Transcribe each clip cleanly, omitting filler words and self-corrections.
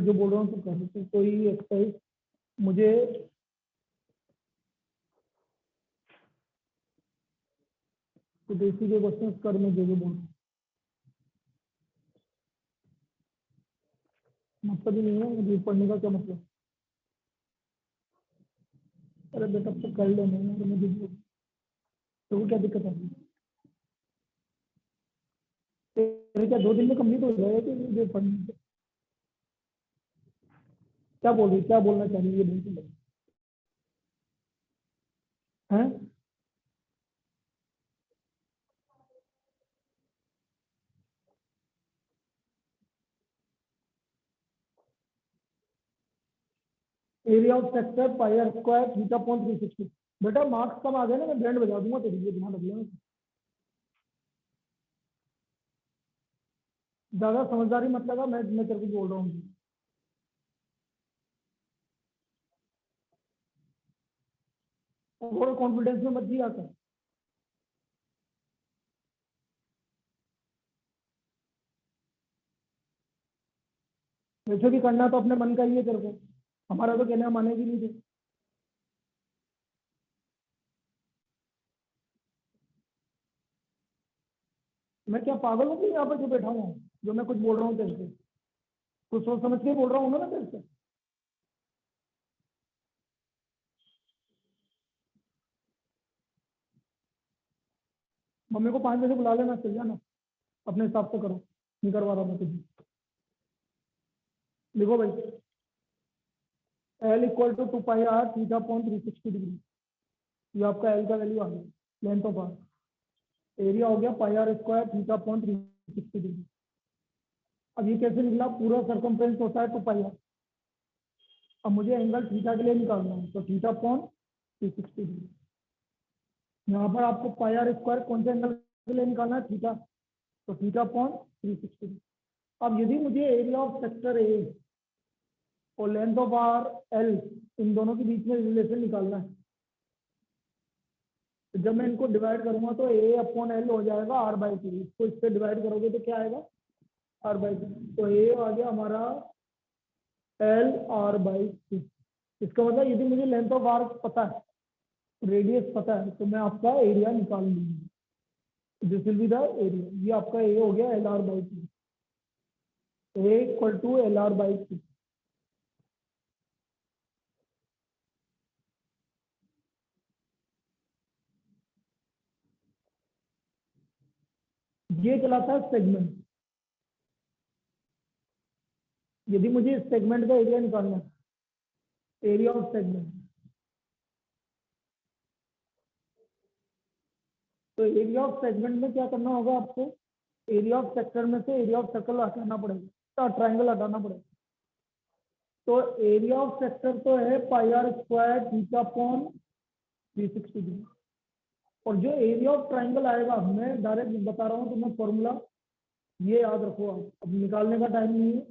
जो बोल रहा हूँ तो कर सकते, कोई एक्सरसाइज मुझे तो देसी के क्वेश्चन कर में जो बोल रहा हूँ, मतलब ही नहीं है मुझे पढ़ने का क्या मतलब। अरे बेटा तो कर लेना है, मुझे तो क्या दिक्कत है? तेरे क्या 2 दिन में कंप्लीट हो जाएगा कि मुझे पढ़ने से? क्या बोल रही, क्या बोलना चाह रही है ये बिल्कुल है। Area of sector pi are square theta upon 360। बेटा मार्क्स कम आ गए ना, मैं बैंड बजा दूंगा तेरी, ये ध्यान रख लेना। ज्यादा समझदारी मत लगा, मैं तेरे को बोल रहा हूँ। और कॉन्फिडेंस में मत जी आता। वैसे भी करना तो अपने मन का ही है तेरे को, हमारा तो कहना मानेगी नहीं थे। मैं क्या पागल हूँ कि यहाँ पर जो बैठा हूँ, जो मैं कुछ बोल रहा हूँ तेरे से कुछ सोच समझ के बोल रहा हूँ ना मैं तेरे से। मम्मी को 5 बजे बुला लेना, चल जाना, अपने हिसाब से करो, नहीं करवा रहा मैं कुछ। लिखो भाई, L equal to 2 pi r theta upon 360 degree. ये आपका एल का वैल्यू आ गया, लेंथ ऑफ आर। एरिया हो गया pi are square theta upon 360 degree. अब ये कैसे निकला, पूरा सर्कमफ्रेंस होता है 2 पाई आर। अब मुझे एंगल थीटा के लिए निकालना है, तो थीटा अपॉन 360 डिग्री। यहाँ पर आपको पाई आर स्क्वायर कौन से एंगल के लिए निकालना है, थीटा, तो थीटा अपॉन 360। अब यदि मुझे एरिया ऑफ सेक्टर ए और लेंथ ऑफ आर एल, इन दोनों के बीच में रिलेशन निकालना है, तो जब मैं इनको डिवाइड करूंगा तो ए अपॉन एल हो जाएगा आर बाई टू। इसको इससे डिवाइड करोगे तो क्या आएगा, आर बाई टू। तो ए आ गया हमारा एल आर बाई टू। इसका मतलब यदि मुझे लेंथ ऑफ आर पता है, रेडियस पता है, तो मैं आपका एरिया निकाल लूंगी। This will be the area. ये आपका ए हो गया L R by two, A equal to L R by two. ये कहलाता है सेगमेंट। यदि मुझे इस सेगमेंट का एरिया निकालना है, एरिया ऑफ सेगमेंट, तो एरिया ऑफ सेगमेंट में क्या करना होगा आपको, एरिया ऑफ सेक्टर में से एरिया ऑफ सर्कल हटाना पड़ेगा, तो ट्राइंगल हटाना पड़ेगा। तो एरिया ऑफ सेक्टर तो है pi are square theta upon 360 degree. और जो एरिया ऑफ ट्राइंगल आएगा, मैं डायरेक्ट बता रहा हूँ, तो मैं फॉर्मूला ये याद रखो। आप अब निकालने का टाइम नहीं है,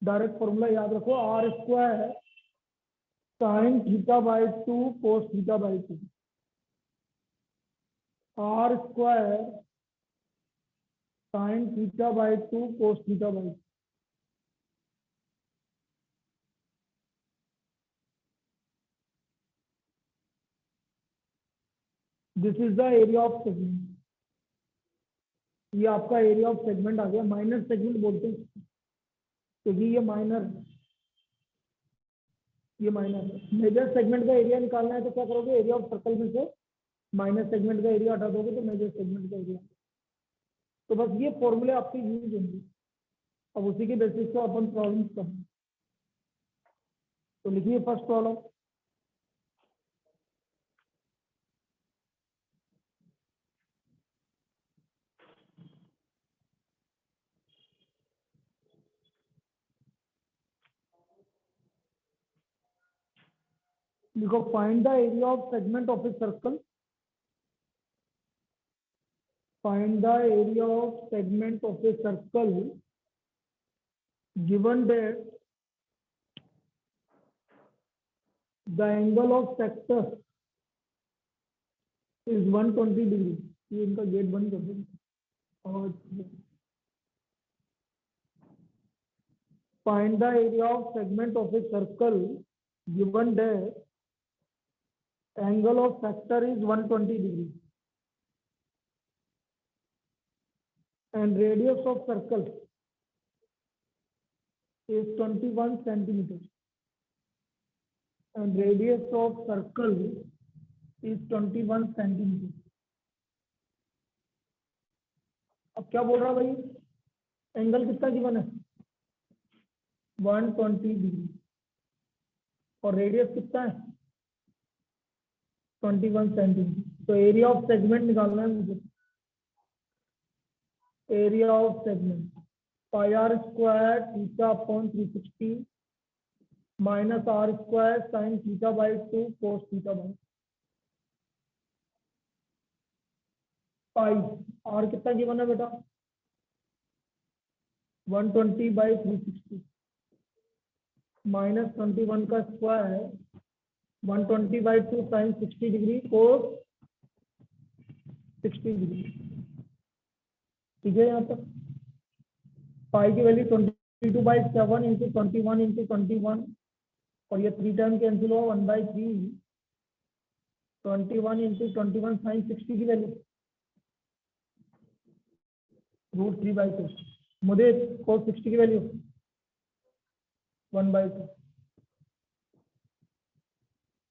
डायरेक्ट फॉर्मूला याद रखो, r square sine theta by two cos theta by two. R square sine theta by two cos theta by two. This is the area of segment. ये आपका एरिया ऑफ सेगमेंट आ गया। Minor segment बोलते हैं क्योंकि ये minor, ये minor है। Major segment का एरिया निकालना है तो क्या करोगे, एरिया ऑफ सर्कल में से माइनर सेगमेंट का एरिया हटा दोगे तो मेजर सेगमेंट का एरिया। तो बस ये फॉर्मूले आपके यूज होंगे, अब उसी के बेसिस पे अपन प्रॉब्लम करें। तो लिखिए फर्स्ट प्रॉब्लम, लिखो find the area of segment of a circle, find the area of segment of a circle given that the angle of sector is 120 degree. ये इनका गेट बंद कर दो। और Find the area of segment of a circle given that angle of factor is 120 degree and radius of circle is 21 centimeters and radius of circle is 21 centimeters. अब क्या बोल रहा भाई, एंगल कितना गिवन है 120 डिग्री और रेडियस कितना है 21 सेंटीमीटर. तो एरिया ऑफ सेगमेंट निकालना है मुझे. Area of segment pi are square theta upon 360 minus r square sine theta by 2 cos theta by pi. R कितना गिवन है बेटा 120 बाई 360 माइनस 21 का square 120 by 2 sine 60 degree cos 60 degree. ठीक है. यहाँ तक पाई की वैल्यू 22 बाई 7 इंटू 21 इंटू 21 और ये 3 टाइम कैंसिल हुआ 1 बाई 3 21 इंटू 21 साइन 60 की वैल्यू √3 बाई 2. मुझे कोस 60 की वैल्यू 1 बाई 2.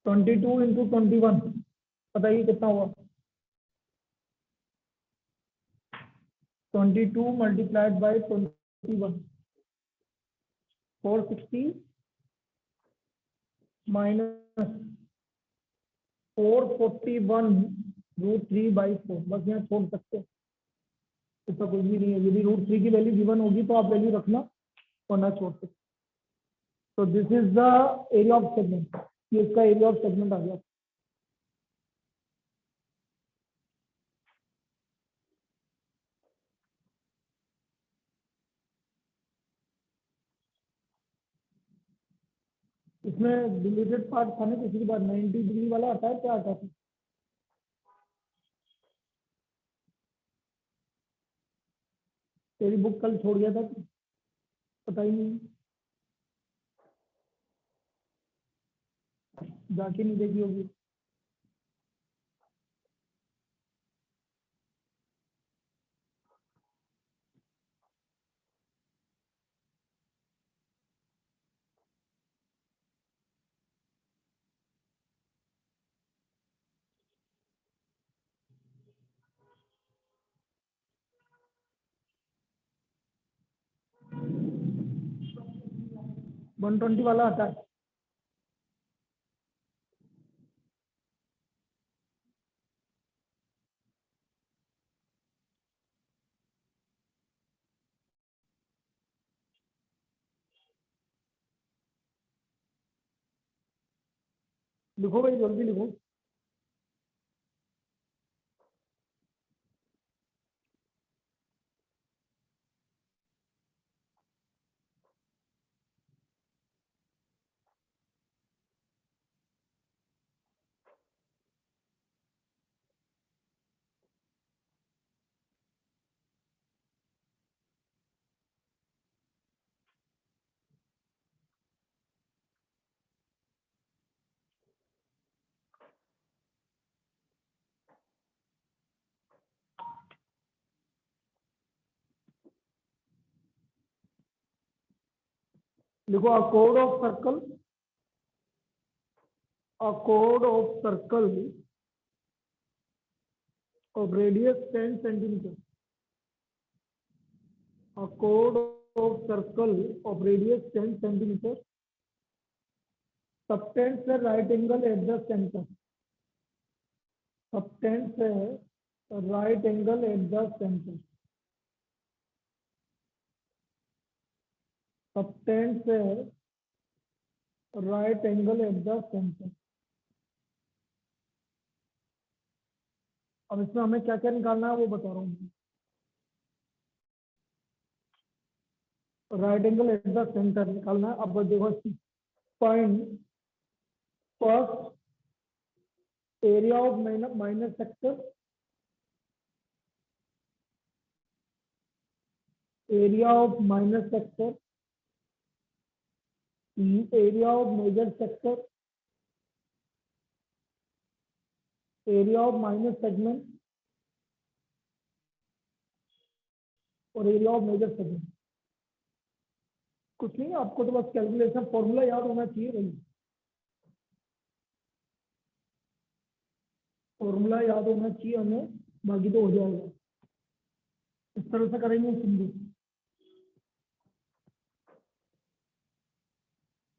22 इंटू 21 बताइए कितना हुआ 22 मल्टीप्लाइड बाई 21 460 माइनस 441 √3 बाई 4. बस यहाँ छोड़ सकते हैं, इसका कुछ भी नहीं है. यदि √3 की वैल्यू गिवन होगी तो आप वैल्यू रखना और ना छोड़ सकते. तो this is the area of segment. ये इसका एरिया ऑफ सेगमेंट आ गया. इसमें डिलीटेड पार्ट था ना किसी बार 90 डिग्री वाला आता है, क्या आता है तेरी बुक कल छोड़ गया था पता ही नहीं, जाके नहीं देखी होगी. वन 120 वाला आता है. लिखो भाई जल्दी लिखो. लिखो a chord of circle of radius 10 centimeter. A chord of circle of radius 10 centimeter subtends a right angle at the center. Subtends a right angle at the center. Subtends a right angle at the center. अब इसमें हमें क्या क्या निकालना है वो बता रहा हूँ. Right angle at the centre निकालना है. अब देखो point first area of minor sector, area of minor sector area of major sector, area of minor segment और एरिया ऑफ मेजर सेगमेंट। कुछ नहीं, आपको तो बस कैलकुलेशन फॉर्मूला याद होना चाहिए भाई, फॉर्मूला याद होना चाहिए हमें, बाकी तो हो जाएगा। इस तरह से करेंगे सिंधु।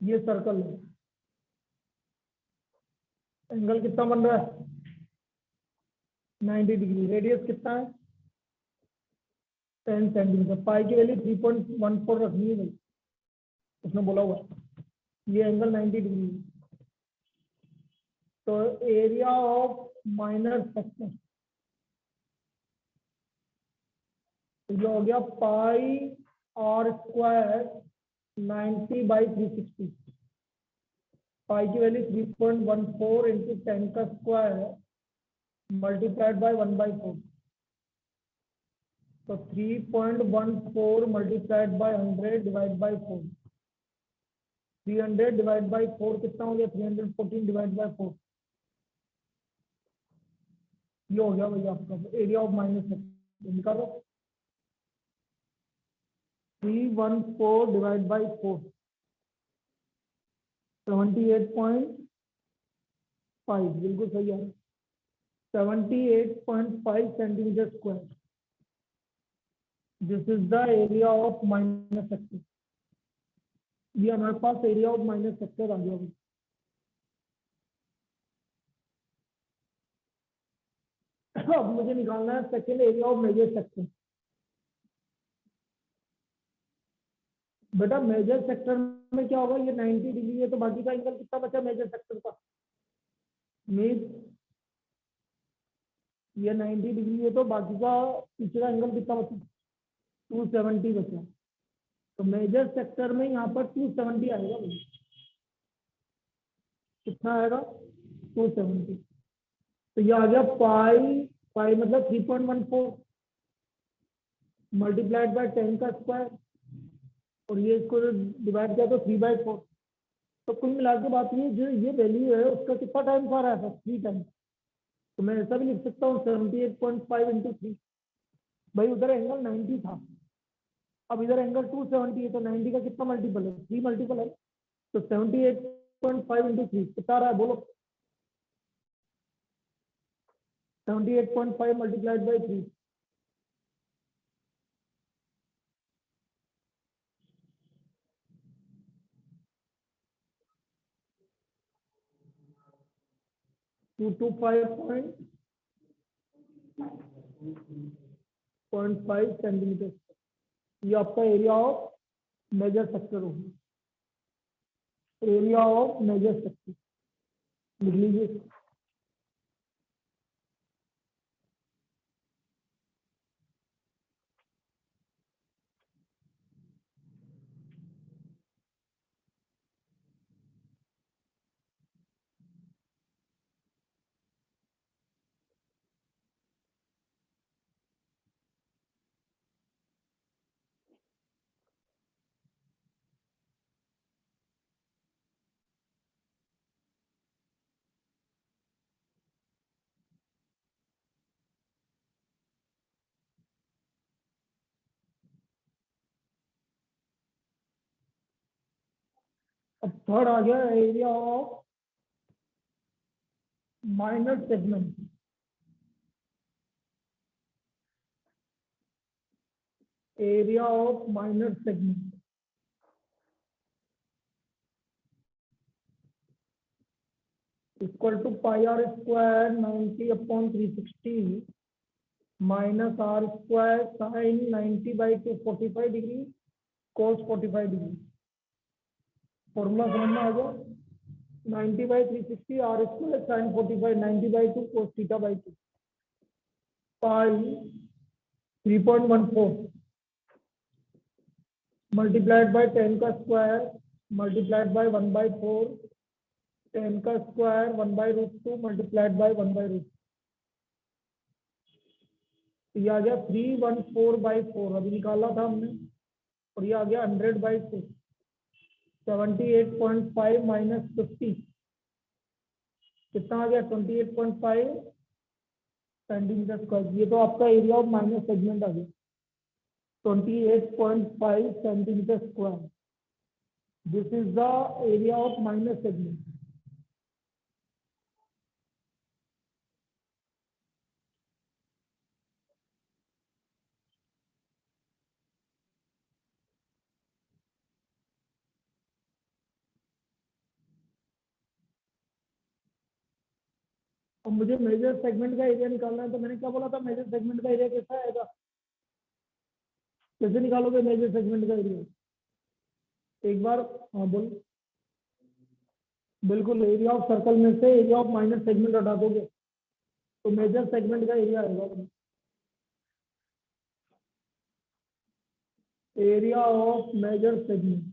ये सर्कल है, एंगल कितना बन रहा है 90 डिग्री, रेडियस कितना है 10 सेंटीमीटर, पाई की वैल्यू 3.14 रखनी है भाई, उसने बोला हुआ। ये एंगल 90 डिग्री है। तो एरिया ऑफ माइनर सेक्टर ये हो गया पाई आर स्क्वायर 90/360, पाई की वैल्यू 3.14 इंटू 10 का स्क्वायर मल्टीप्लाइड बाय 1/4। तो 3.14 multiplied bye 100 divide by 4, 300 divide by 4 कितना हो गया 314 डिवाइड बाय 4। ये हो गया भैया आपका एरिया ऑफ माइनस सेक्टर। निकालो 314 डिवाइड बाय 4 78.5, बिल्कुल सही है 78.5 centimetre square. This is the area of minor sector. ये हमारे पास एरिया ऑफ माइनस सेक्टर आ गया। अब मुझे निकालना है second area of major sector. बेटा मेजर सेक्टर में क्या होगा, ये 90 डिग्री है तो बाकी का एंगल कितना बचा मेजर सेक्टर का, मीन ये 90 डिग्री है तो बाकी का पीछे का एंगल कितना बचा 270 बचा। तो मेजर सेक्टर में यहाँ पर 270 आएगा भाई। कितना आएगा 270। तो ये आ गया पाई, पाई मतलब 3.14 मल्टीप्लाइड बाय 10 का स्क्वायर और ये इसको डिवाइड किया तो 3/4। तो कुल मिला के बात ये जो ये वैल्यू है उसका कितना टाइम्स आ रहा है 3 टाइम्स। तो मैं ऐसा भी लिख सकता हूँ 78.5 इंटू 3। भाई उधर एंगल 90 था, अब इधर एंगल 270 है तो 90 का कितना मल्टीपल है 3 मल्टीपल है। तो 78.5 इंटू 3 कितना आ रहा है बोलो 78.5 मल्टीप्लाइड बाई 3। To 5.5 centimetre. ये आपका एरिया ऑफ मेजर सेक्टर होगा, एरिया ऑफ मेजर सेक्टर लिख लीजिए। अब थर्ड आ गया area of minor segment. Area of minor segment equal to pi are square 90/360 minus r square sine 90/2 45 degree cos 45 degree. Formula समझ में आ गया 90/360 आर स्क्वायर साइन 45 90/2 कोस थीटा/2 पाई 3.14 मल्टीप्लाइड बाय 10 का स्क्वायर मल्टीप्लाइड बाय 1/4 10 का square 1/√2 multiplied by 1/√2। ये आ गया 314/4 अभी निकाला था हमने और ये आ गया 100/2। 78.5 माइनस 50 कितना आ गया? 28.5 सेंटीमीटर स्क्वायर। ये तो आपका एरिया ऑफ माइनस सेगमेंट आ गया, 28.5 centimetre square. This is the area of minus segment. और मुझे मेजर सेगमेंट का एरिया निकालना है, तो मैंने क्या बोला था? मेजर सेगमेंट का एरिया कैसा आएगा? कैसे निकालोगे मेजर सेगमेंट का एरिया? एक बार हाँ बोल। बिल्कुल, एरिया ऑफ सर्कल में से एरिया ऑफ माइनस सेगमेंट हटा दोगे तो मेजर सेगमेंट का एरिया आएगा। Area of major segment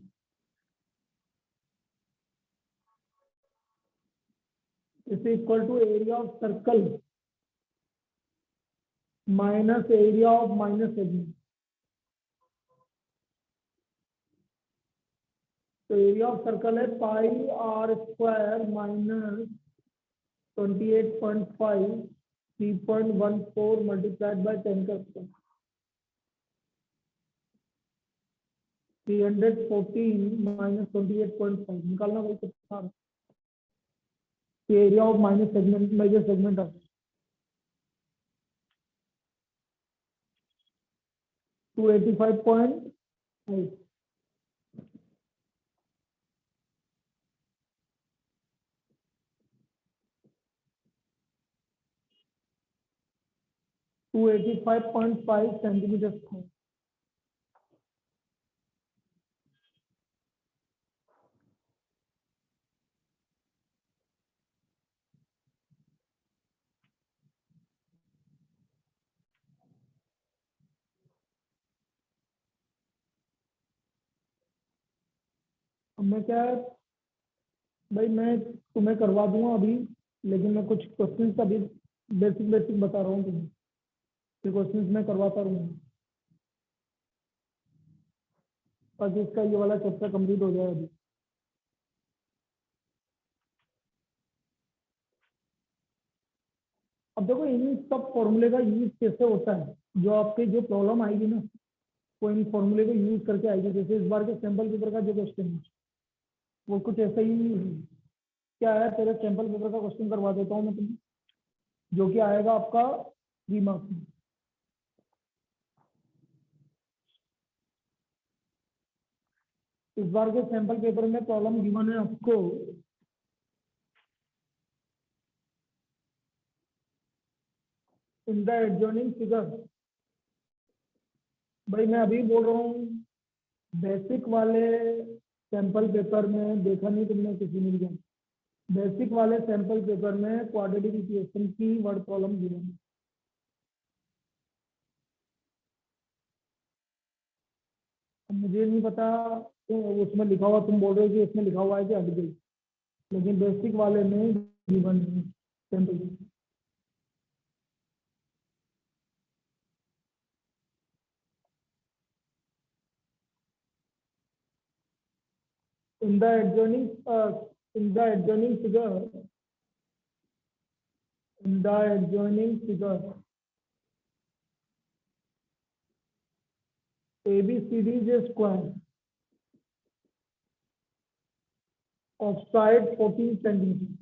is equal to area of circle minus area of minus segment. तो एरिया ऑफ सर्कल है pi are square minus 28.5 3.14 multiplied by 10 का square 314 minus 28.5 निकालना भाई कितना? Area of minus segment major segment है 285.8। 285.5 centimetre square. अब मैं क्या है भाई, मैं तुम्हें करवा दूंगा अभी, लेकिन मैं कुछ क्वेश्चंस अभी बेसिक बेसिक बता रहा हूँ तुम्हें। ये क्वेश्चंस मैं करवाता रहूँगा ताकि इसका ये वाला चैप्टर कंप्लीट हो जाए अभी। अब देखो इन सब फॉर्मूले का यूज कैसे होता है, जो आपकी जो प्रॉब्लम आएगी ना वो इन फॉर्मूले को यूज करके आएगी। जैसे इस बार के सैंपल पेपर का जो क्वेश्चन है वो कुछ ऐसा ही है। क्या है, तेरे सैंपल पेपर का क्वेश्चन करवा देता हूँ मैं तुम्हें, जो कि आएगा आपका 3 मार्क्स में। इस बार के सैंपल पेपर में प्रॉब्लम गिवन है आपको इन द एडजॉइनिंग फिगर। भाई मैं अभी बोल रहा हूँ, बेसिक वाले सैंपल पेपर में देखा नहीं तुमने किसी मिल गया। बेसिक वाले सैंपल पेपर में क्वाड्रेटिक इक्वेशन की वर्ड प्रॉब्लम गिवन है। मुझे नहीं पता तो उसमें लिखा हुआ, तुम बोल रहे हो कि इसमें लिखा हुआ है कि हट गई, लेकिन बेसिक वाले में गिवन है sample. in the adjoining in the adjoining figure in the adjoining figure ABCD is a square of side 14 centimeters.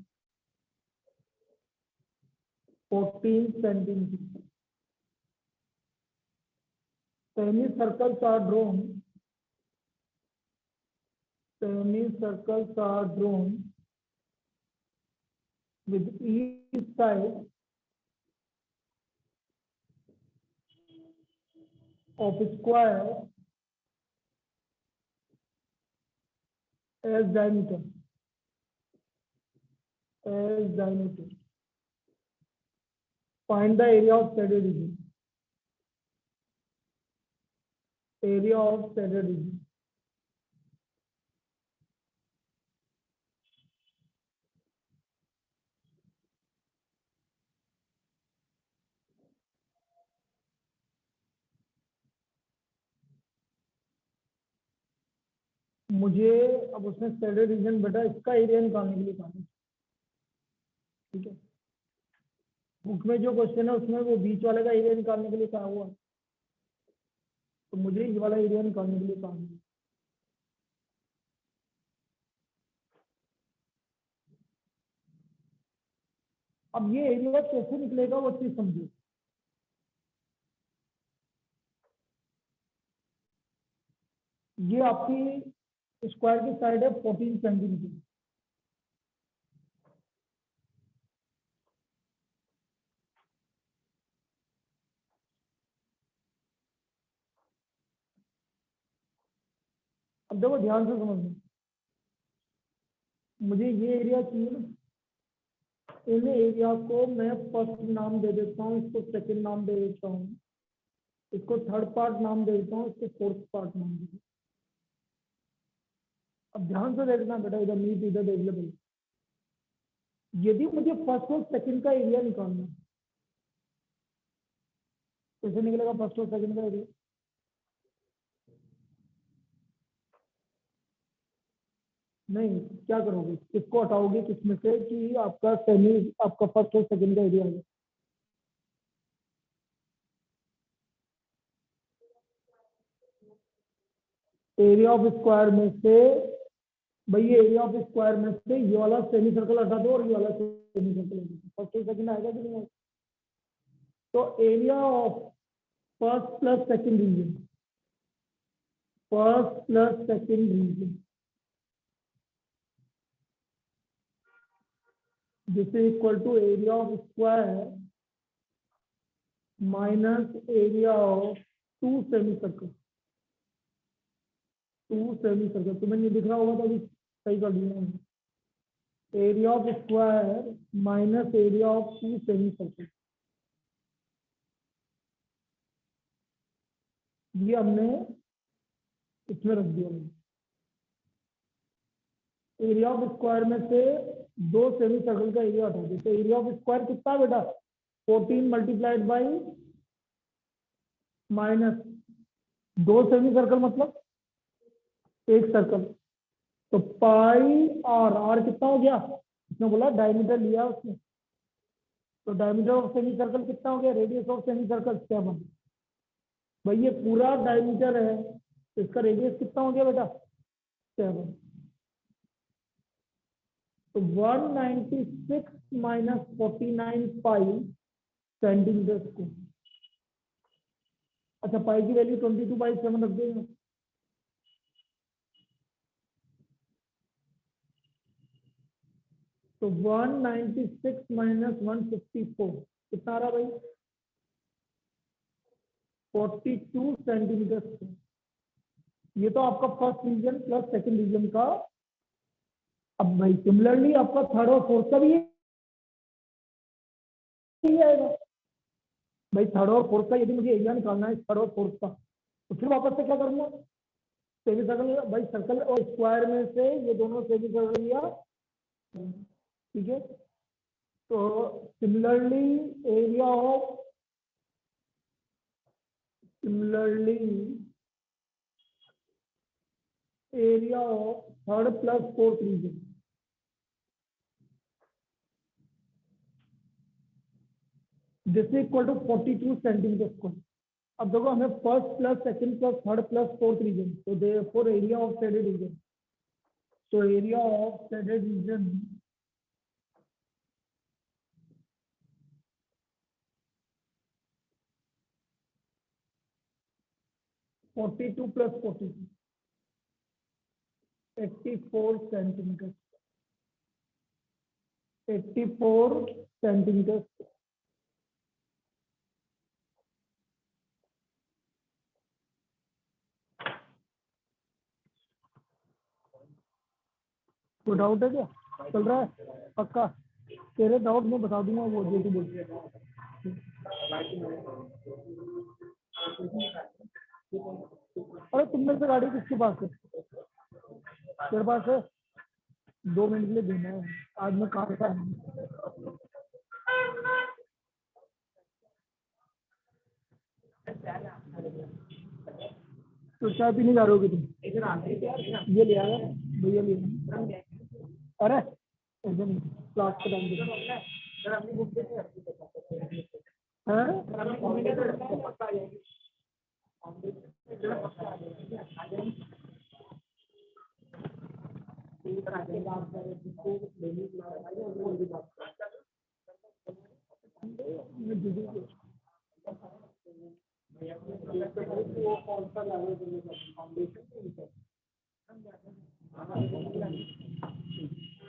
14 centimeters. Semicircles are drawn. Semicircles are drawn with each side of square as diameter. As diameter. Find the area of shaded region. Area of shaded region. मुझे अब उसने standard reason बेटा इसका area निकालने के लिए कहा है, ठीक है। बुक में जो क्वेश्चन है उसमें वो बीच वाले का एरिया निकालने के लिए कहा हुआ है, तो मुझे ये वाला एरिया निकालने के लिए कहा है। अब ये एरिया कैसे निकलेगा वो चीज समझो। ये आपकी स्क्वायर की साइड है 14 सेंटीमीटर। अब देखो ध्यान से समझना, मुझे ये एरिया चाहिए ना, इन एरिया को मैं फर्स्ट नाम दे देता हूँ, इसको सेकंड नाम दे देता हूँ, इसको थर्ड पार्ट नाम दे देता हूँ, इसको फोर्थ पार्ट नाम दे देता हूँ। अब ध्यान से देखना बेटा, इधर मीट इधर अवेलेबल। यदि मुझे फर्स्ट और सेकंड का एरिया निकालना है, कैसे निकलेगा फर्स्ट और सेकंड का एरिया? नहीं, क्या करोगे, किसको हटाओगे किसमें से कि आपका सेमी, आपका फर्स्ट और सेकंड का एरिया है? एरिया ऑफ स्क्वायर में से, भाई ये एरिया ऑफ स्क्वायर में से ये वाला सेमी सर्कल हटा दो और ये वाला सेमी सर्कल हटा दो, फर्स्ट और सेकंड आएगा कि नहीं आएगा? तो area of first plus second region, first plus second region, this is equal to area of square minus area of two semi circle. Two semi circle तुम्हें नहीं दिख रहा होगा तो अभी सही कर दिया। Area of square minus area of two semi circle, ये हमने इसमें रख दिया। एरिया ऑफ स्क्वायर में से दो सेमी सर्कल का एरिया हटा देते। एरिया ऑफ स्क्वायर कितना बेटा? 14 मल्टीप्लाइड बाई माइनस दो सेमी सर्कल मतलब एक सर्कल, तो पाई आर, आर कितना हो गया? उसने बोला डायमीटर लिया उसने, तो डायमीटर ऑफ सेमी सर्कल कितना हो गया? Radius of semi circle 7। भाई ये पूरा डायमीटर है, तो इसका रेडियस कितना हो गया बेटा? 7। तो 196 माइनस 49 पाई सेंटीमीटर स्क्वायर। अच्छा, पाई की वैल्यू 22/7 रख देंगे। तो 196 माइनस 154 कितना आ रहा भाई? 42 सेंटीमीटर स्क्वायर। ये तो आपका first region plus second region का। अब भाई सिमिलरली आपका थर्ड और फोर्थ का भी यही आएगा। भाई थर्ड और फोर्थ का यदि मुझे एरिया निकालना है थर्ड और फोर्थ का, तो फिर वापस से क्या करूंगा? सेमी सर्कल, भाई सर्कल और स्क्वायर में से ये दोनों सेमी सर्कल लिया, ठीक है। तो similarly area of, similarly area of third plus fourth region, this is equal to 42 centimetre square. अब देखो हमें first plus second plus third plus fourth region, तो therefore area of shaded region, तो area of shaded region forty two plus 42, 84 centimetre, 84 centimetre. कोई doubt है क्या? चल रहा है पक्का? तेरे डाउट में बता दूंगा वो जो तू बोल। अरे तुम में से गाड़ी किसके पास है? तेरे पास है? 2 मिनट के लिए देना है, आज मैं कहाँ था। तो चाय पीने जा रहे हो कि तुम? ये ले आया भैया, ले आया। अरे ऐसे नहीं, क्लास का टाइम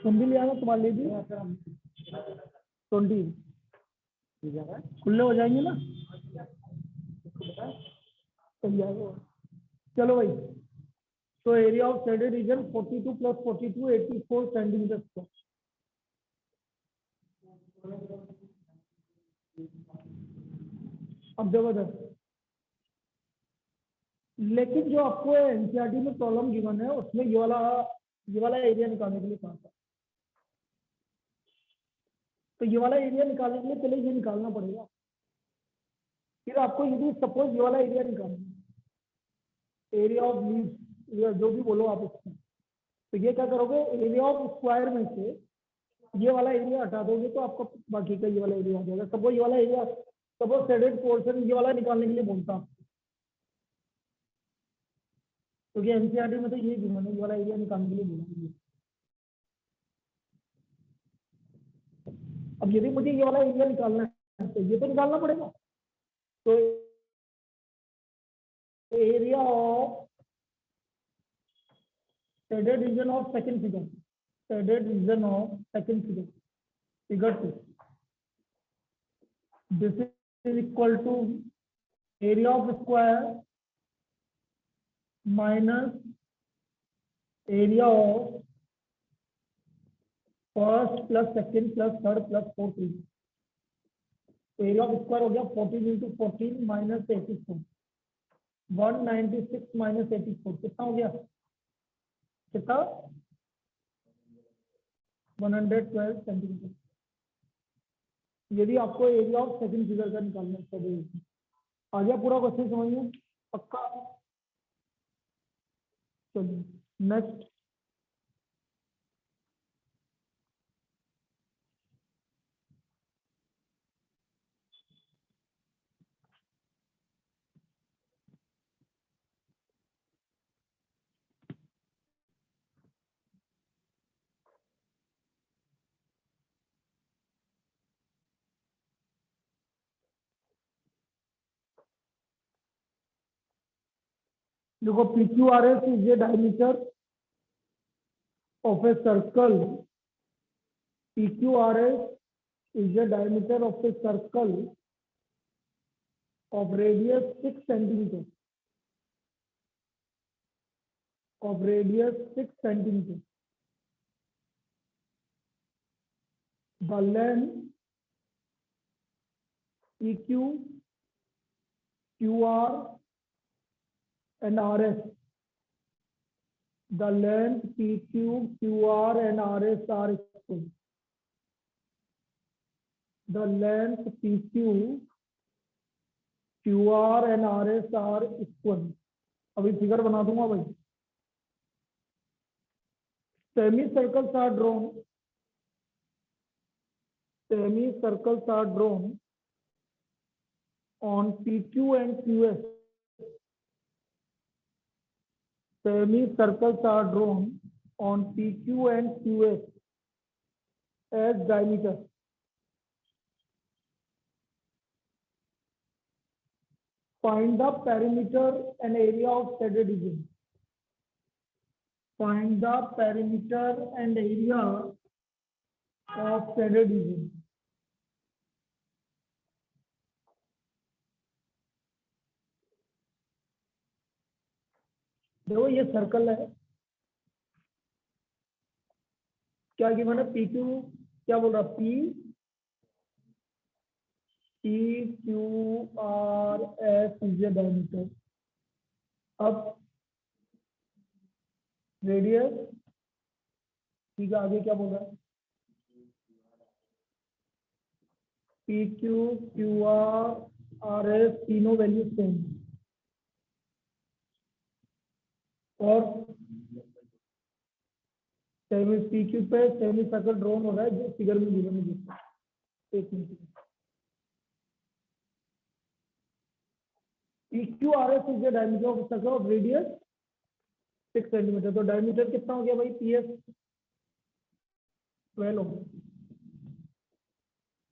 तुम भी ले आना, तुम्हारे लिए भी 20 खुले हो जाएंगे ना, चल जाएगा। चलो भाई, तो area of shaded reason 42 + 42 84 centimetre square. अब जबरदस्त, लेकिन जो आपको एनसीईआरटी में प्रॉब्लम गिवन है उसमें ये वाला एरिया निकालने के लिए कहा था। तो ये वाला एरिया निकालने के लिए पहले ये निकालना पड़ेगा, फिर आपको यदि सपोज ये वाला एरिया निकालना है, एरिया ऑफ लीव या जो भी बोलो आप उसमें, तो ये क्या करोगे, एरिया ऑफ स्क्वायर में से ये वाला एरिया हटा दोगे तो आपको बाकी का ये वाला एरिया आ जाएगा। सपोज ये वाला एरिया, सपोज शेडेड पोर्शन ये वाला निकालने के लिए बोलता हूं, क्योंकि एनसीईआरटी में तो ये गिवन है, ये वाला एरिया निकालने के लिए बोला। अब यदि मुझे ये वाला एरिया निकालना है तो ये तो निकालना पड़ेगा। तो area of shaded region of second figure, shaded region of second figure, figure 2, this is equal to area of square minus area of first plus second plus third plus fourth. तो area of square हो गया 14 × 14 minus 84, 196 minus 84 कितना हो गया, कितना 112 centimetre. यदि आपको area of second figure का निकालना है, आ गया पूरा क्वेश्चन समझ में, पक्का। चलिए नेक्स्ट, देखो PQRS is a diameter of a circle, PQRS is a diameter of a circle of radius 6 centimeter, of radius 6 centimeter. The length PQ, QR and RS, the length PQ, QR and RS are equal. The length PQ, QR and RS are equal. अभी figure बना दूंगा भाई। Semicircles are drawn. Semicircles are drawn on PQ and QS. Semicircles are drawn on PQ and QS as diameter. Find the perimeter and area of shaded region. Find the perimeter and area of shaded region. देखो ये circle है, क्या given है, PQ क्या बोल रहा, PQRS is a diameter. अब radius, ठीक है, आगे क्या बोल रहा है, PQ, QR, RS तीनों वैल्यू सेम। और सेमी पी क्यू पे सेमी सर्कल ड्रॉन हो रहा है जो फिगर में गिवन है जिसका। एक minute, P Q R S is the diameter of circle of radius 6 centimetre. तो डायमीटर कितना हो गया भाई, पी एस 12 हो गया।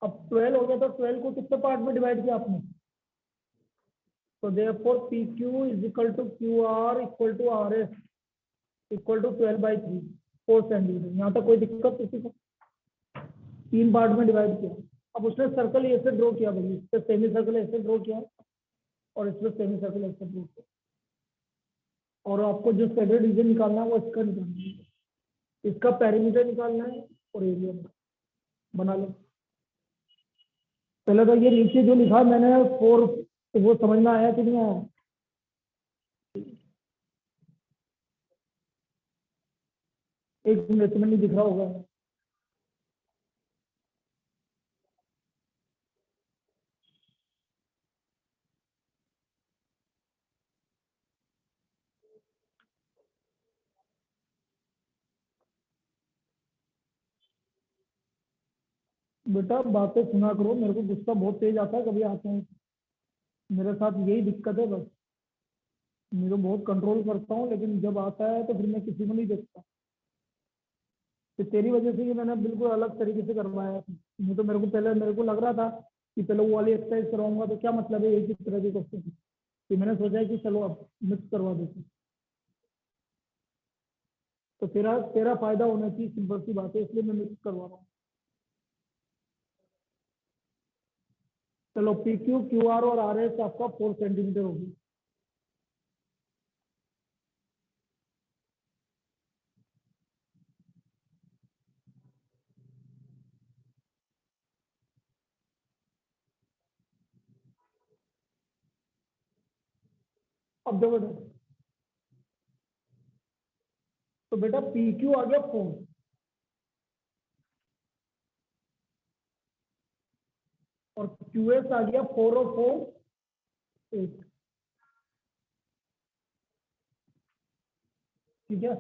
अब 12 हो गया तो 12 को कितने पार्ट में डिवाइड किया आपने, तो therefore P Q is equal to Q R equal to R S equal to 12/3 4 centimetre. यहाँ तक कोई दिक्कत किसी को? 3 पार्ट में डिवाइड किया। अब उसने सर्कल ऐसे ड्रॉ किया भाई, इस पे सेमी सर्कल ऐसे ड्रॉ किया और इस पे सेमी सर्कल ऐसे ड्रॉ किया, और आपको जो सेंटर रीजन निकालना है वो इसका निकालना है, इसका पेरीमीटर निकालना है और एरिया बना लो। पहले तो ये नीचे जो लिखा मैंने 4, वो समझना आया कि नहीं आया? एक मिनट में नहीं दिख रहा होगा। बेटा बातें सुना करो, मेरे को गुस्सा बहुत तेज आता है कभी आते हैं, मेरे साथ यही दिक्कत है बस। मैं तो बहुत कंट्रोल करता हूँ लेकिन जब आता है तो फिर मैं किसी को नहीं देखता। तो तेरी वजह से ये मैंने बिल्कुल अलग तरीके से करवाया है। नहीं तो मेरे को लग रहा था कि चलो वो वाली एक्सरसाइज करवाऊंगा तो क्या मतलब है, एक ही तरह के क्वेश्चन। कि मैंने सोचा है कि चलो अब मिक्स करवा देते, तो तेरा तेरा फायदा होना चाहिए, सिंपल सी बात है, इसलिए मैं मिक्स करवा रहा हूँ। चलो पी क्यू क्यू आर और आर एस आपका 4 सेंटीमीटर होगी। अब देखो बेटा, तो बेटा पी क्यू आ गया 4 और क्यू एस आ गया 4 और 4 8। ठीक है,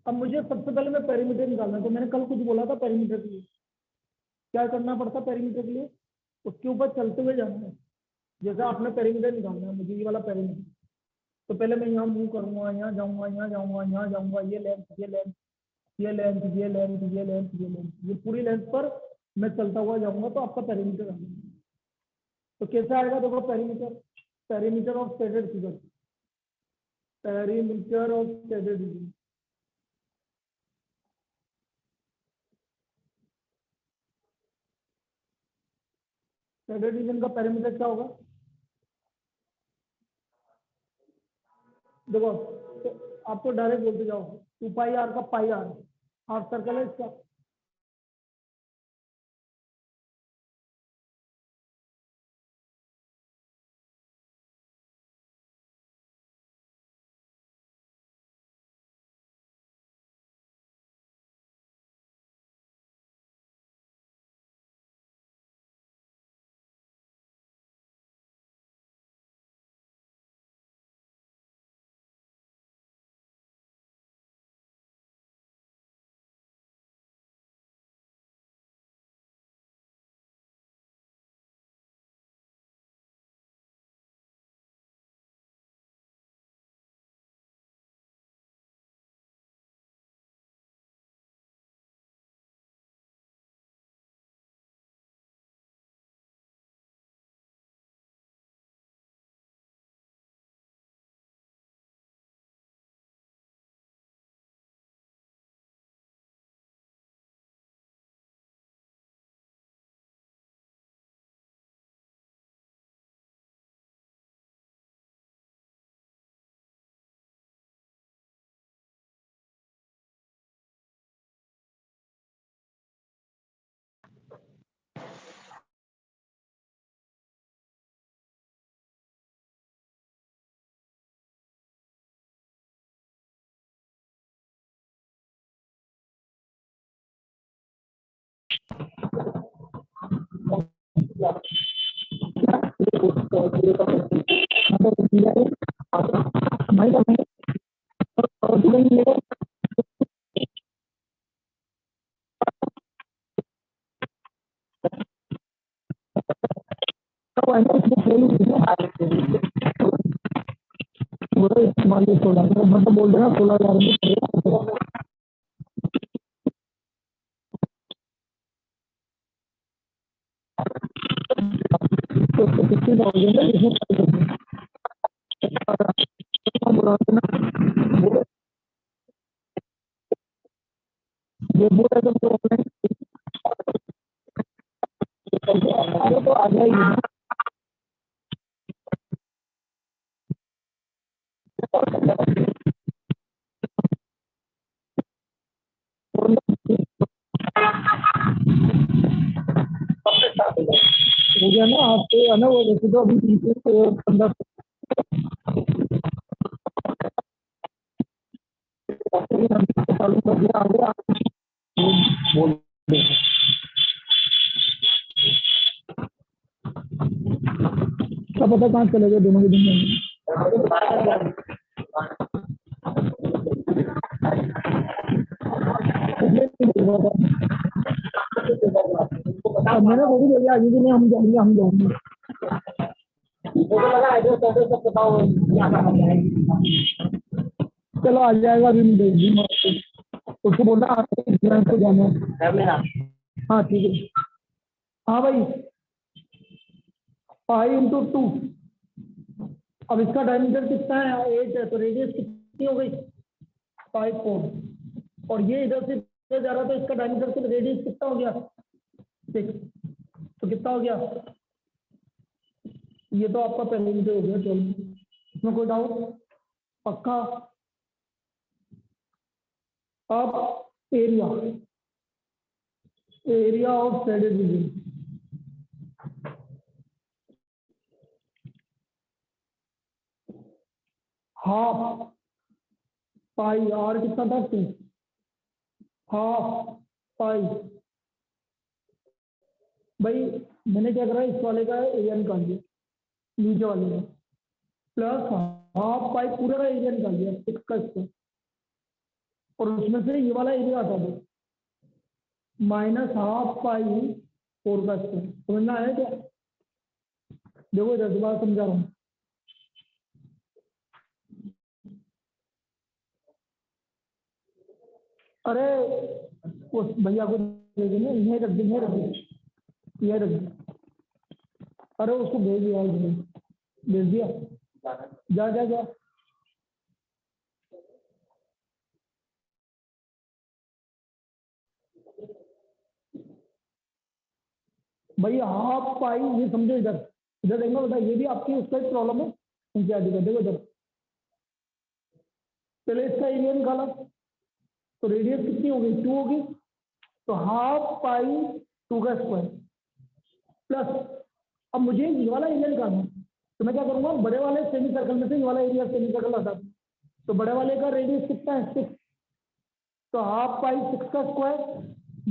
अब मुझे सबसे पहले मैं पेरीमीटर निकालना है। तो मैंने कल कुछ बोला था पेरीमीटर के लिए क्या करना पड़ता, पेरीमीटर के लिए उसके ऊपर चलते हुए जाना है। जैसे आपने पेरीमीटर निकालना है, मुझे ये वाला पेरीमीटर, तो पहले मैं यहाँ मूव करूंगा, यहाँ जाऊंगा, यहाँ जाऊंगा, यहाँ जाऊंगा, ये लेंथ, ये लेंथ, ये लेंथ, ये लेंथ, ये लेंथ, ये लेंथ, ये पूरी लेंथ पर मैं चलता हुआ जाऊंगा तो आपका पेरीमीटर आ जाएगा। तो कैसे आएगा देखो, perimeter, perimeter of shaded figure, perimeter of shaded reason. Shaded region का पेरीमीटर क्या होगा देखो, तो आप तो डायरेक्ट बोलते जाओ 2 पाई आर का पाई आर, हाफ सर्कल है इसका। नहीं करना इस्तेमाल 16 मतलब बोल रहे हैं 16,000 तो 50,000 है इसमें ये बोल रहे तो ऑनलाइन तो आ जाएगी हो गया ना आपसे है ना वो वैसे तो अभी 15 चालू कर दिया आगे आप बोल क्या पता कहाँ चले गए दोनों के दिन अब मैंने वो भी बोला आगे कि नहीं हम जाएंगे हम जाएंगे चलो आ जाएगा अभी मैं भेज दूंगा आपको उसको बोलना आपको जाना है हाँ ठीक है हाँ भाई 5 × 2 अब इसका डायमीटर कितना है 8 है तो रेडियस कितनी हो गई 5 4 और ये इधर से इधर जा रहा तो इसका डायमीटर से रेडियस कितना हो गया 6 तो कितना हो गया ये तो आपका पेरीमीटर हो गया चलो इसमें कोई डाउट पक्का अब area area of shaded region half pi r कितना था 2 हाफ पाई भाई मैंने क्या करा इस वाले का एरिया निकाल दिया नीचे वाले का प्लस हाफ पाई पूरे का एरिया निकाल दिया 6 का स्क्वायर और उसमें से ये वाला एरिया हटा दो माइनस हाफ पाई 4 का स्क्वायर समझना है क्या देखो इधर दोबारा समझा रहा हूँ अरे उस भैया को दे देना यहीं रख दे यहीं रख दे अरे उसको भेज दिया भेज दिया जा जा जा भैया हाफ पाई ये समझो इधर इधर देखना बेटा ये भी आपकी उसका ही प्रॉब्लम है क्या दिक्कत देखो इधर पहले इसका एरिया निकाला तो रेडियस कितनी होगी 2 होगी तो हाफ पाई 2 का स्क्वायर प्लस अब मुझे ये वाला एरिया निकालना है तो मैं क्या करूंगा बड़े वाले सेमी सर्कल में से ये वाला एरिया सेमी सर्कल हटा दूं तो बड़े वाले का रेडियस कितना है 6 तो हाफ पाई 6 का स्क्वायर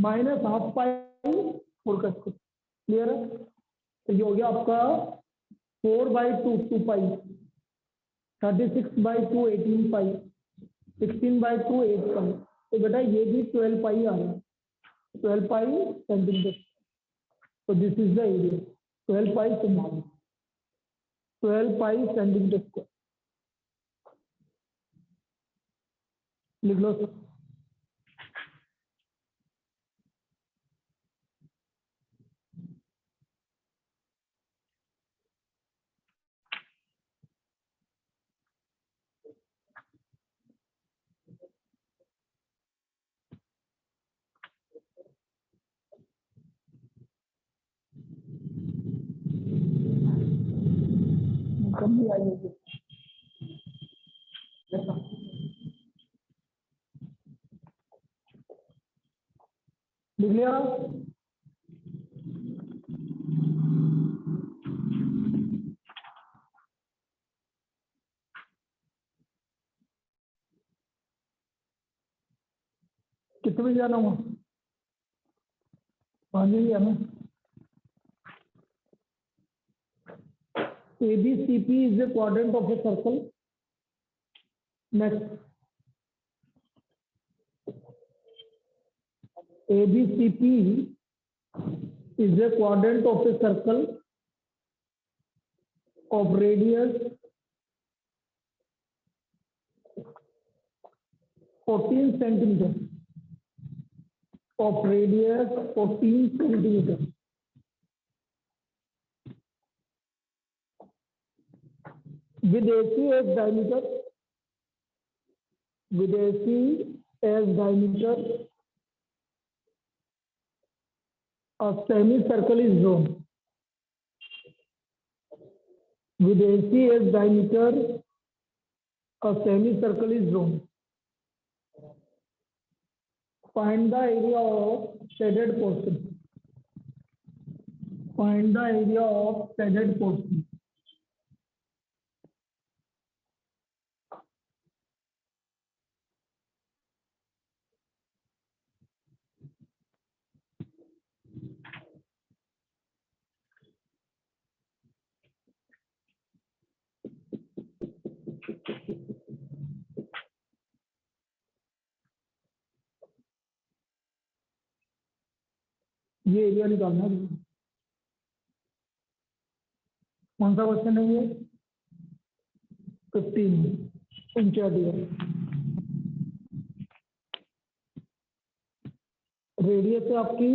माइनस हाफ पाई 4 का स्क्वायर क्लियर है तो ये हो गया आपका 4/2 2 पाई 36/2 18 पाई 16/2 8 पाई तो बेटा ये भी 12 पाई आ रहा है 12 पाई सेंटीमीटर तो this is the area 12 pi centimetre 12 pi centimetre square लिख लो सर कम भी आई होगी लिख लिया कितने बजे जाना हुआ 5 बजे आना ABCP is a quadrant of a circle next ABCP is a quadrant of a circle of radius 14 centimeters. Of radius 14 centimeters. With AC as diameter. With AC as diameter. A semicircle is drawn. With AC as diameter, a semicircle is drawn. Find the area of shaded portion. Find the area of shaded portion. ये area निकालना है। कौन सा question है ये? 15 inch दिया। Radius है आपकी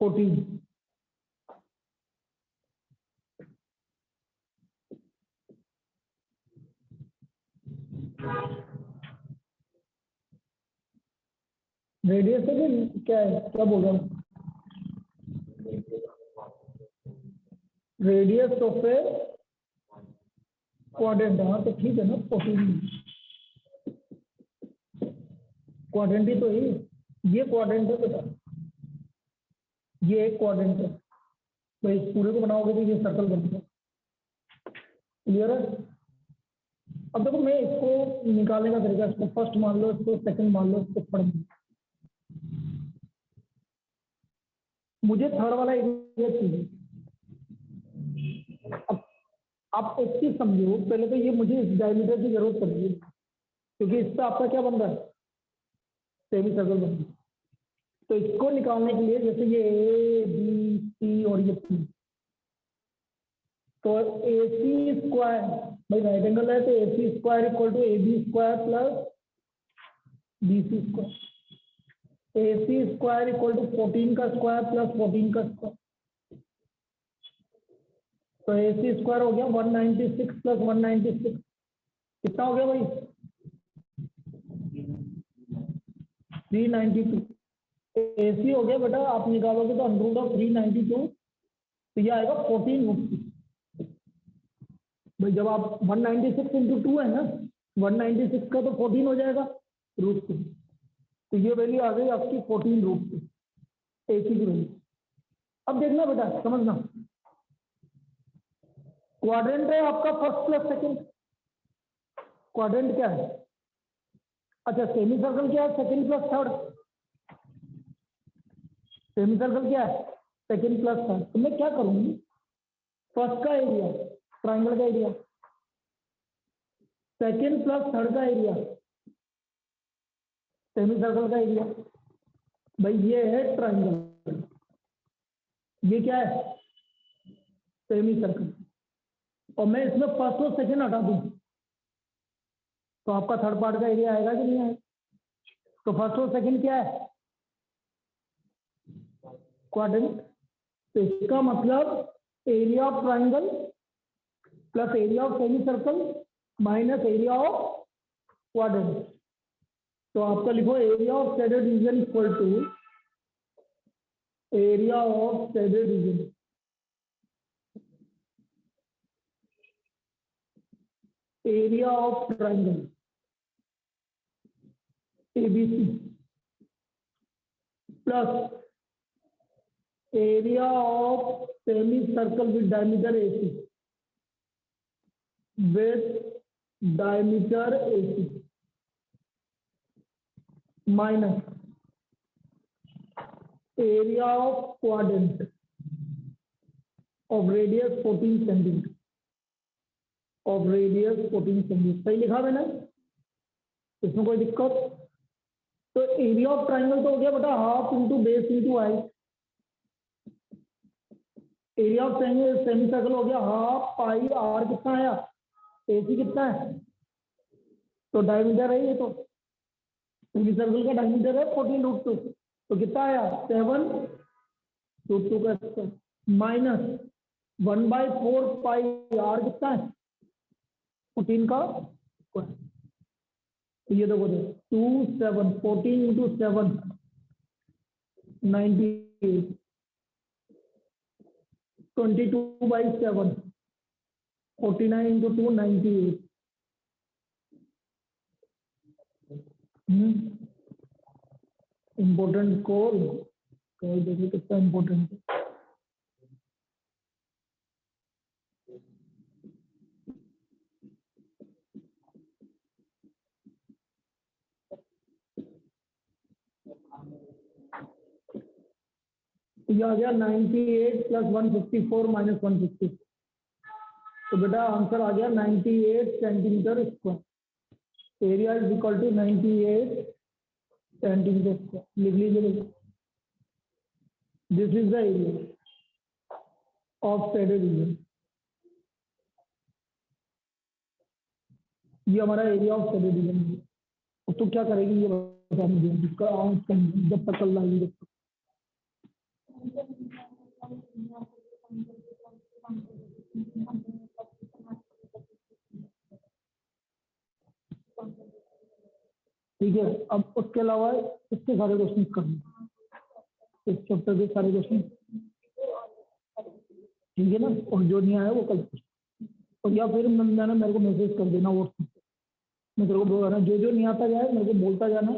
14। रेडियस है कि क्या है? क्या बोल रहा हूँ? Radius of A quadrant. हाँ तो ठीक है ना, 14 क्वाड्रेंट ही तो है। ये क्वाड्रेंट है बेटा, ये एक क्वाड्रेंट है। तो इस पूरे को बनाओगे तो ये सर्कल बनेगा। क्लियर है? अब देखो मैं इसको निकालने का तरीका, इसको फर्स्ट मान लो, इसको सेकंड मान लो, इसको थर्ड मान लो। मुझे थर्ड वाला एरिया चाहिए। अब आप एक चीज समझो, पहले तो ये मुझे इस डायमीटर की जरूरत पड़ेगी, क्योंकि इससे आपका क्या बन रहा है? सेमी सर्कल बन रहा है। तो इसको निकालने के लिए जैसे ये ए बी सी और ये पी, तो ए सी स्क्वायर, भाई राइट एंगल है तो A C square equal to A B square plus B C square. A C square equal to 14 का स्क्वायर प्लस 14 का स्क्वायर। तो ए सी स्क्वायर हो गया 196 प्लस 196, कितना हो गया भाई? 392। ए सी हो गया बेटा, आप निकालोगे तो अंडर ऑफ 392, तो ये आएगा 14√2। भाई जब आप 196 इंटू 2 है ना, 196 का तो 14 हो जाएगा √2, तो ये वैल्यू आ गई आपकी 14√2 ए सी की वैल्यू। अब देखना बेटा, समझना, क्वाड्रेंट है आपका फर्स्ट प्लस सेकंड। क्वाड्रेंट क्या है? अच्छा सेमी सर्कल क्या है? Second plus third. Semi circle क्या है? Second plus third. तो मैं क्या करूंगी, फर्स्ट का एरिया ट्राइंगल का एरिया, सेकंड प्लस थर्ड का एरिया सेमी सर्कल का एरिया। भाई ये है ट्राइंगल, ये क्या है? Semi circle. और मैं इसमें फर्स्ट और सेकंड हटा दूं तो आपका थर्ड पार्ट का एरिया आएगा कि नहीं आएगा? तो फर्स्ट और सेकंड क्या है? क्वाड्रेंट। तो इसका मतलब area of triangle plus area of semi circle minus area of quadrant. तो आपका लिखो area of shaded region equal to area of shaded region. Area of triangle ABC plus area of semi circle with diameter AC with diameter AC minus area of quadrant of radius 14 centimeter of radius 14 centimeter। सही लिखा मैंने? इसमें कोई दिक्कत? तो area of triangle तो हो गया बेटा half into base into height. Area of semi circle हो गया हाफ पाई आर, कितना आया? एसी कितना है? तो डायमीटर है ये, तो सेमी सर्कल का डायमीटर है 14√2, तो कितना आया? 7√2 का स्क्वायर माइनस 1/4 पाई आर, कितना है? 14 का स्क्वायर। तो ये देखो 2 7 14 इंटू 7 98, 22/7 49 इंटू 2 98। इम्पोर्टेंट कोड देखिए कितना इम्पोर्टेंट है। ये आ गया 98 प्लस 154 माइनस 150, तो बेटा आंसर आ गया 98 centimetre square. Area is equal to 98 centimetre square. लिख लीजिए, this is the area of shaded region. ये हमारा एरिया ऑफ शेडेड रीजन है। तो क्या करेगी ये बता मुझे, जिसका जब तक चल रहा है जब तक। ठीक है, अब उसके अलावा इसके सारे क्वेश्चन करना, इस चैप्टर के सारे क्वेश्चन, ठीक है ना? और जो नहीं आया वो कल, और या फिर मैंने मेरे को मैसेज कर देना व्हाट्सएप पे, मैं तेरे को बोल जो जो नहीं आता जाए मेरे को बोलता जाना,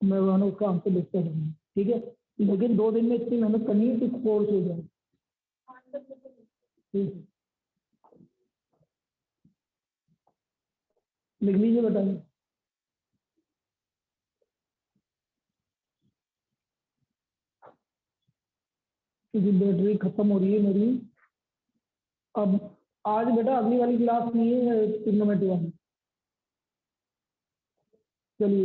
मैं उसका आंसर देखता जाऊंगा, ठीक है? लेकिन 2 दिन में इतनी मेहनत करनी है कि कोर्स हो जाए, ठीक है? लिख लीजिए, बताइए। क्योंकि बैटरी खत्म हो रही है मेरी अब। आज बेटा अगली वाली क्लास नहीं है ट्रिग्नोमेट्री वाली, चलिए।